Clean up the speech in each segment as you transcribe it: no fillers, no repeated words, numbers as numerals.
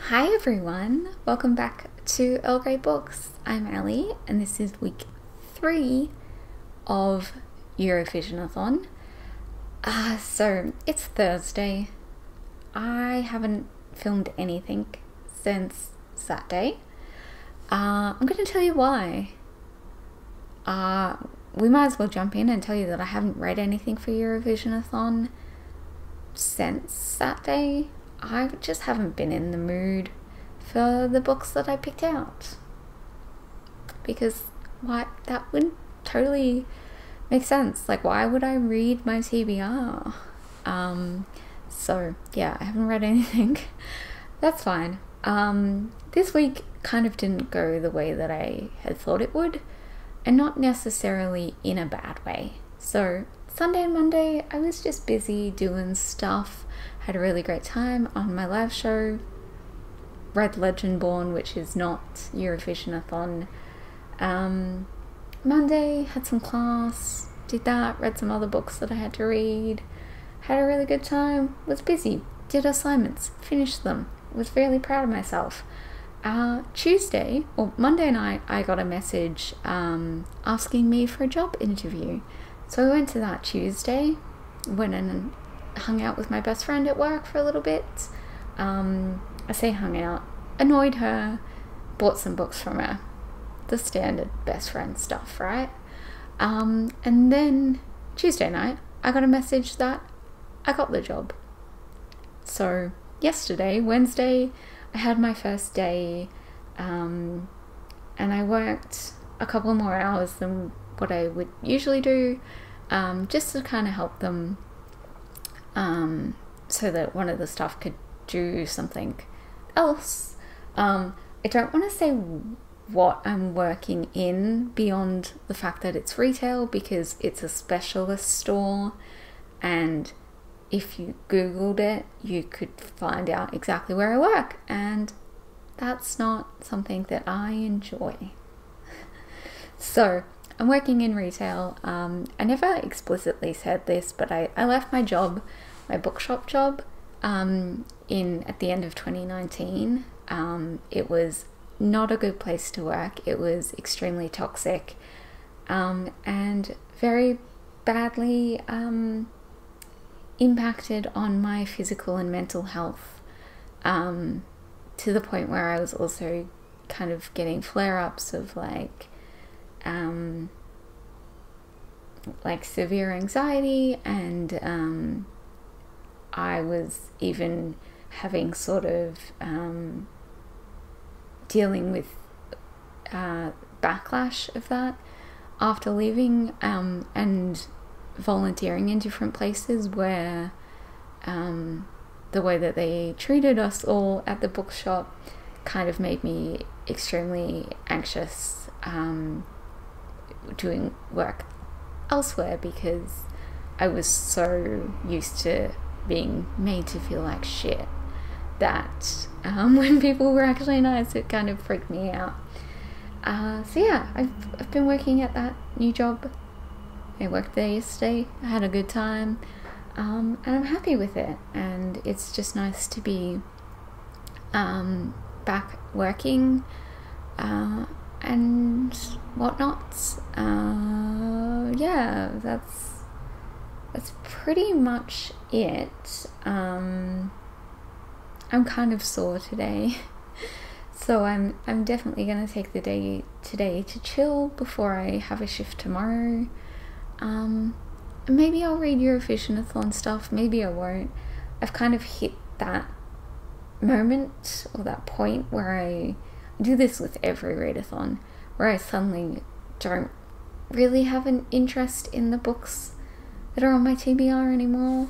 Hi everyone, welcome back to Earl Grey Books. I'm Ellie and this is week 3 of Eurovisionathon. So it's Thursday. I haven't filmed anything since Saturday. I'm going to tell you why. We might as well jump in and tell you that I haven't read anything for Eurovisionathon since Saturday. I just haven't been in the mood for the books that I picked out. Because that wouldn't totally make sense. Like, why would I read my TBR? So yeah, I haven't read anything. That's fine. This week kind of didn't go the way that I had thought it would, and not necessarily in a bad way. So Sunday and Monday, I was just busy doing stuff. Had a really great time on my live show, read Legendborn, which is not Eurovisionathon. Monday, had some class, did that, read some other books that I had to read, had a really good time, was busy, did assignments, finished them, was really proud of myself. Monday night, I got a message asking me for a job interview. So I went to that Tuesday, went in and hung out with my best friend at work for a little bit. I say hung out, annoyed her, bought some books from her. The standard best friend stuff, right? And then Tuesday night, I got a message that I got the job. So yesterday, Wednesday, I had my first day, and I worked a couple more hours than what I would usually do, just to kind of help them, so that one of the staff could do something else. I don't want to say what I'm working in beyond the fact that it's retail, because it's a specialist store, and if you googled it you could find out exactly where I work, and that's not something that I enjoy. So I'm working in retail. I never explicitly said this, but I left my job, my bookshop job, at the end of 2019. It was not a good place to work. It was extremely toxic, and very badly impacted on my physical and mental health, to the point where I was also kind of getting flare-ups of like severe anxiety, and I was even having sort of dealing with backlash of that after leaving, and volunteering in different places where the way that they treated us all at the bookshop kind of made me extremely anxious doing work elsewhere, because I was so used to being made to feel like shit that when people were actually nice, it kind of freaked me out. So yeah, I've been working at that new job. I worked there yesterday. I had a good time, and I'm happy with it, and it's just nice to be back working and whatnot. Yeah, that's pretty much it. I'm kind of sore today, so I'm definitely gonna take the day today to chill before I have a shift tomorrow. Maybe I'll read Eurovisionathon stuff, maybe I won't. I've kind of hit that moment, or that point, where I do this with every readathon, where I suddenly don't really have an interest in the books that are on my TBR anymore.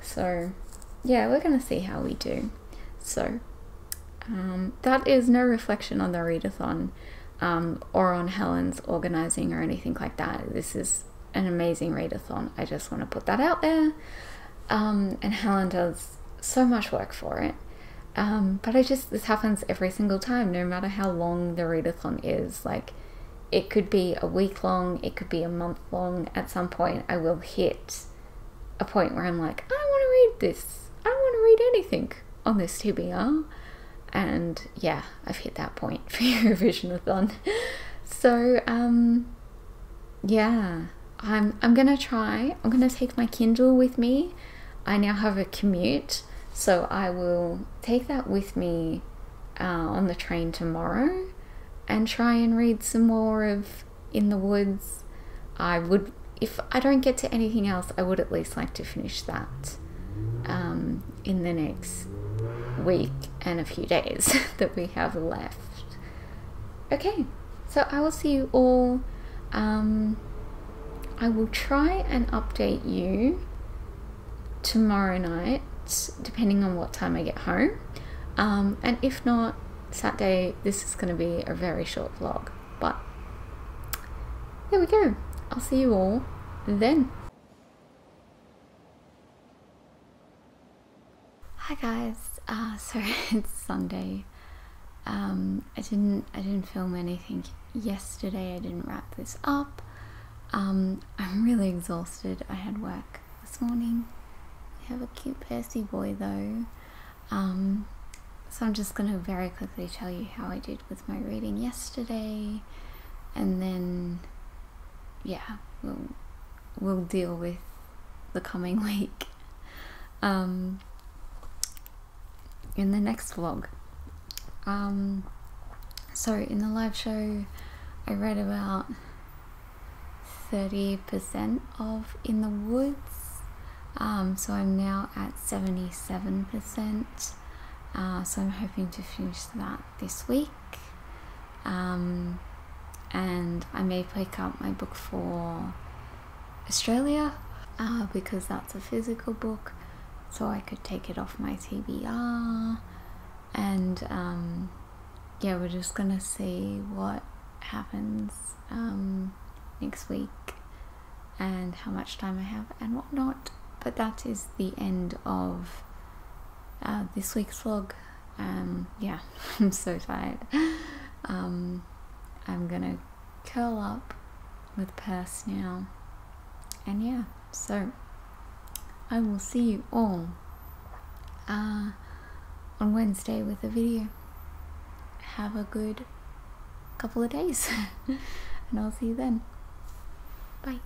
So yeah, we're gonna see how we do. So that is no reflection on the readathon, or on Helen's organising or anything like that. This is an amazing readathon. I just want to put that out there. And Helen does so much work for it. But this happens every single time, no matter how long the readathon is. Like, it could be a week long, it could be a month long. At some point I will hit a point where I'm like, I don't want to read this. I don't want to read anything. on this TBR, and yeah, I've hit that point for Eurovision-a-thon. So yeah, I'm gonna try. I'm gonna take my Kindle with me. I now have a commute, so I will take that with me on the train tomorrow and try and read some more of In the Woods. I would, if I don't get to anything else, I would at least like to finish that in the next week and a few days that we have left. Okay, so I will see you all. I will try and update you tomorrow night, depending on what time I get home. And if not, Saturday, this is going to be a very short vlog. But there we go. I'll see you all then. Hi guys. So it's Sunday. I didn't film anything yesterday. I didn't wrap this up. I'm really exhausted. I had work this morning. I have a cute Percy boy though. So I'm just gonna very quickly tell you how I did with my reading yesterday, and then yeah, we'll deal with the coming week in the next vlog. So in the live show I read about 30% of In the Woods, so I'm now at 77%, so I'm hoping to finish that this week, and I may pick up my book for Australia because that's a physical book, so I could take it off my TBR, and yeah, we're just gonna see what happens next week and how much time I have and whatnot. But that is the end of this week's vlog. Yeah, I'm so tired. I'm gonna curl up with Perse now, and yeah, so I will see you all on Wednesday with a video. Have a good couple of days and I'll see you then. Bye.